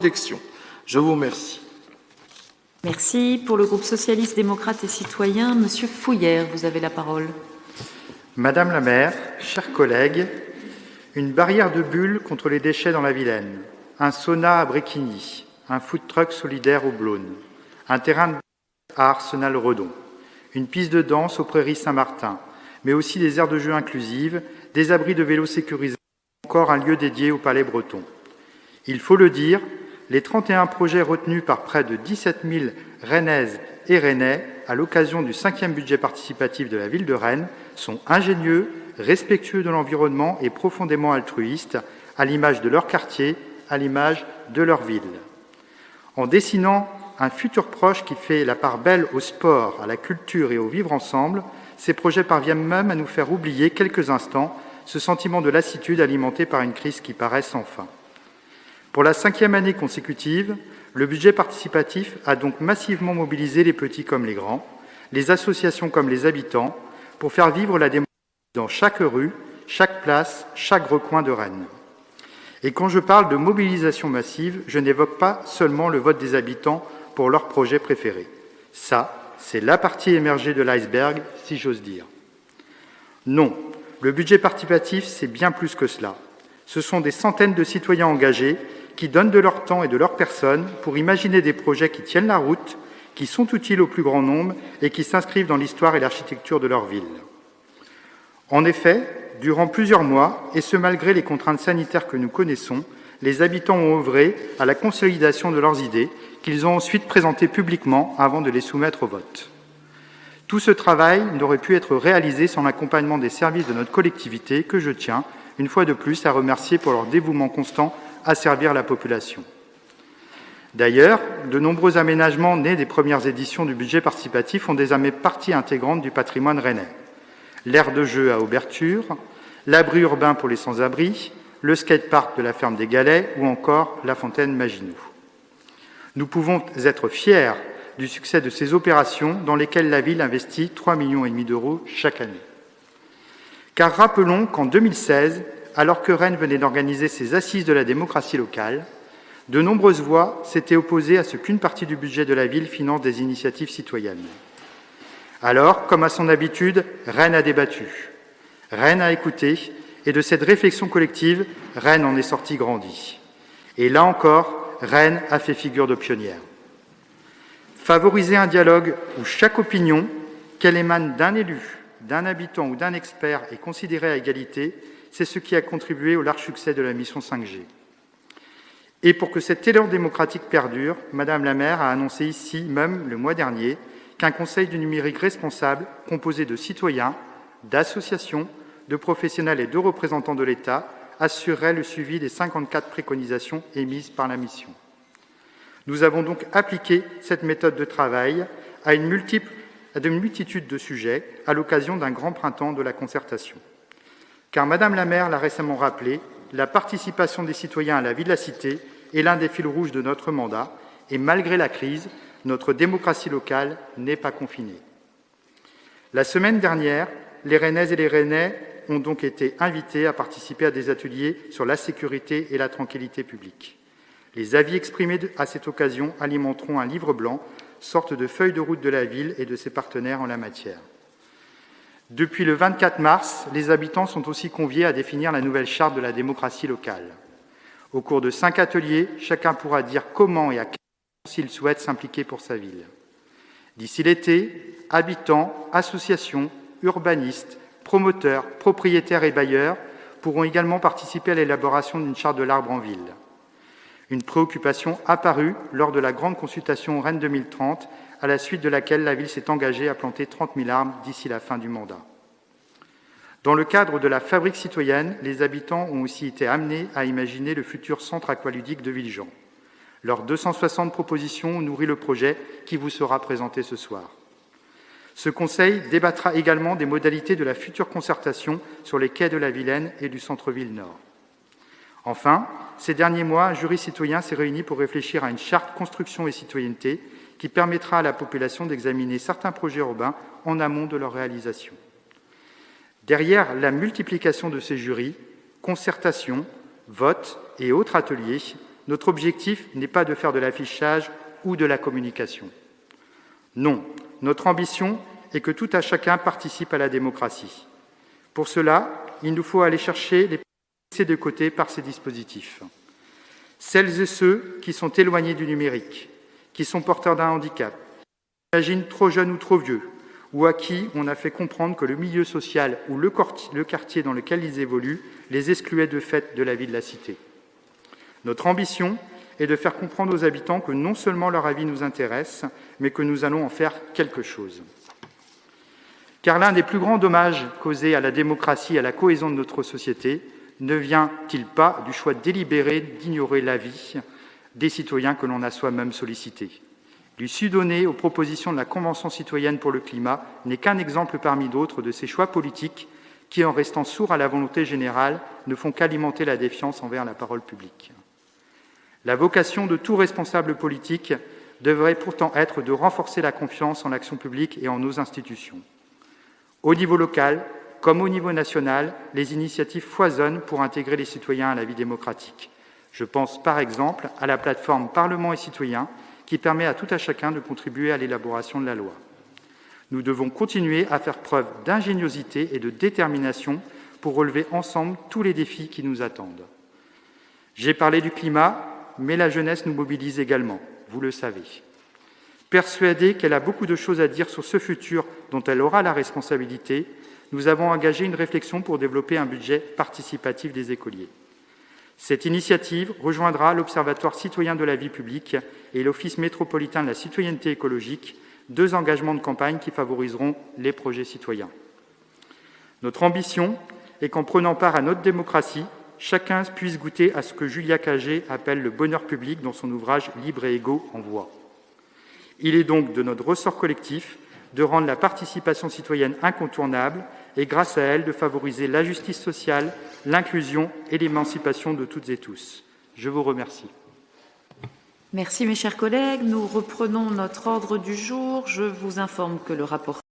élection. Je vous remercie. Merci. Pour le groupe socialiste, démocrate et citoyen, Monsieur Fouillère, vous avez la parole. Madame la maire, chers collègues, une barrière de bulles contre les déchets dans la Vilaine, un sauna à Bréquigny, un food truck solidaire au Blône, un terrain de à Arsenal-Redon, une piste de danse aux Prairies Saint-Martin, mais aussi des aires de jeux inclusives, des abris de vélos sécurisés, encore un lieu dédié au Palais Breton. Il faut le dire, les 31 projets retenus par près de 17 000 Rennaises et Rennais à l'occasion du 5e budget participatif de la ville de Rennes sont ingénieux, respectueux de l'environnement et profondément altruistes, à l'image de leur quartier, à l'image de leur ville. En dessinant un futur proche qui fait la part belle au sport, à la culture et au vivre ensemble, ces projets parviennent même à nous faire oublier quelques instants ce sentiment de lassitude alimenté par une crise qui paraît sans fin. Pour la 5e année consécutive, le budget participatif a donc massivement mobilisé les petits comme les grands, les associations comme les habitants, pour faire vivre la démocratie dans chaque rue, chaque place, chaque recoin de Rennes. Et quand je parle de mobilisation massive, je n'évoque pas seulement le vote des habitants pour leur projet préféré. Ça, c'est la partie émergée de l'iceberg, si j'ose dire. Non, le budget participatif, c'est bien plus que cela. Ce sont des centaines de citoyens engagés qui donnent de leur temps et de leur personne pour imaginer des projets qui tiennent la route, qui sont utiles au plus grand nombre et qui s'inscrivent dans l'histoire et l'architecture de leur ville. En effet, durant plusieurs mois, et ce malgré les contraintes sanitaires que nous connaissons, les habitants ont œuvré à la consolidation de leurs idées, qu'ils ont ensuite présentées publiquement avant de les soumettre au vote. Tout ce travail n'aurait pu être réalisé sans l'accompagnement des services de notre collectivité, que je tiens, une fois de plus, à remercier pour leur dévouement constant à servir la population. D'ailleurs, de nombreux aménagements nés des premières éditions du budget participatif ont désormais partie intégrante du patrimoine rennais. L'aire de jeu à Auberture, l'abri urbain pour les sans-abri, le skatepark de la ferme des Galets ou encore la fontaine Maginot. Nous pouvons être fiers du succès de ces opérations dans lesquelles la ville investit 3,5 millions d'euros chaque année. Car rappelons qu'en 2016, alors que Rennes venait d'organiser ses assises de la démocratie locale, de nombreuses voix s'étaient opposées à ce qu'une partie du budget de la ville finance des initiatives citoyennes. Alors, comme à son habitude, Rennes a débattu, Rennes a écouté, et de cette réflexion collective, Rennes en est sortie grandie. Et là encore, Rennes a fait figure de pionnière. Favoriser un dialogue où chaque opinion, qu'elle émane d'un élu, d'un habitant ou d'un expert, est considérée à égalité, c'est ce qui a contribué au large succès de la mission 5G. Et pour que cet élan démocratique perdure, Madame la maire a annoncé ici, même le mois dernier, qu'un conseil du numérique responsable, composé de citoyens, d'associations, de professionnels et de représentants de l'État, assurerait le suivi des 54 préconisations émises par la mission. Nous avons donc appliqué cette méthode de travail à une multitude de sujets à l'occasion d'un grand printemps de la concertation. Car Madame la maire l'a récemment rappelé, la participation des citoyens à la vie de la cité est l'un des fils rouges de notre mandat et malgré la crise, notre démocratie locale n'est pas confinée. La semaine dernière, les Rennaises et les Rennais ont donc été invités à participer à des ateliers sur la sécurité et la tranquillité publique. Les avis exprimés à cette occasion alimenteront un livre blanc, sorte de feuille de route de la ville et de ses partenaires en la matière. Depuis le 24 mars, les habitants sont aussi conviés à définir la nouvelle charte de la démocratie locale. Au cours de 5 ateliers, chacun pourra dire comment et à quel moment s'il souhaite s'impliquer pour sa ville. D'ici l'été, habitants, associations, urbanistes, promoteurs, propriétaires et bailleurs pourront également participer à l'élaboration d'une charte de l'arbre en ville. Une préoccupation apparue lors de la grande consultation Rennes 2030, à la suite de laquelle la ville s'est engagée à planter 30 000 arbres d'ici la fin du mandat. Dans le cadre de la fabrique citoyenne, les habitants ont aussi été amenés à imaginer le futur centre aqualudique de Villejean. Leurs 260 propositions ont nourri le projet qui vous sera présenté ce soir. Ce conseil débattra également des modalités de la future concertation sur les quais de la Vilaine et du centre-ville nord. Enfin, ces derniers mois, un jury citoyen s'est réuni pour réfléchir à une charte construction et citoyenneté qui permettra à la population d'examiner certains projets urbains en amont de leur réalisation. Derrière la multiplication de ces jurys, concertations, votes et autres ateliers, Notre objectif n'est pas de faire de l'affichage ou de la communication. Non, notre ambition est que tout à chacun participe à la démocratie. Pour cela, il nous faut aller chercher les laissés de côté par ces dispositifs. Celles et ceux qui sont éloignés du numérique, qui sont porteurs d'un handicap, qui s'imaginent trop jeunes ou trop vieux, ou à qui on a fait comprendre que le milieu social ou le quartier dans lequel ils évoluent les excluait de fait de la vie de la cité. Notre ambition est de faire comprendre aux habitants que non seulement leur avis nous intéresse, mais que nous allons en faire quelque chose. Car l'un des plus grands dommages causés à la démocratie et à la cohésion de notre société ne vient-il pas du choix délibéré d'ignorer l'avis des citoyens que l'on a soi-même sollicités? L'issue donnée aux propositions de la Convention citoyenne pour le climat n'est qu'un exemple parmi d'autres de ces choix politiques qui, en restant sourds à la volonté générale, ne font qu'alimenter la défiance envers la parole publique. La vocation de tout responsable politique devrait pourtant être de renforcer la confiance en l'action publique et en nos institutions. Au niveau local, comme au niveau national, les initiatives foisonnent pour intégrer les citoyens à la vie démocratique. Je pense par exemple à la plateforme Parlement et citoyens qui permet à tout à chacun de contribuer à l'élaboration de la loi. Nous devons continuer à faire preuve d'ingéniosité et de détermination pour relever ensemble tous les défis qui nous attendent. J'ai parlé du climat, mais la jeunesse nous mobilise également, vous le savez. Persuadée qu'elle a beaucoup de choses à dire sur ce futur dont elle aura la responsabilité, nous avons engagé une réflexion pour développer un budget participatif des écoliers. Cette initiative rejoindra l'Observatoire citoyen de la vie publique et l'Office métropolitain de la citoyenneté écologique, deux engagements de campagne qui favoriseront les projets citoyens. Notre ambition est qu'en prenant part à notre démocratie, chacun puisse goûter à ce que Julia Cagé appelle le bonheur public dans son ouvrage « Libre et égaux en voix ». Il est donc de notre ressort collectif de rendre la participation citoyenne incontournable et, grâce à elle, de favoriser la justice sociale, l'inclusion et l'émancipation de toutes et tous. Je vous remercie. Merci mes chers collègues. Nous reprenons notre ordre du jour. Je vous informe que le rapport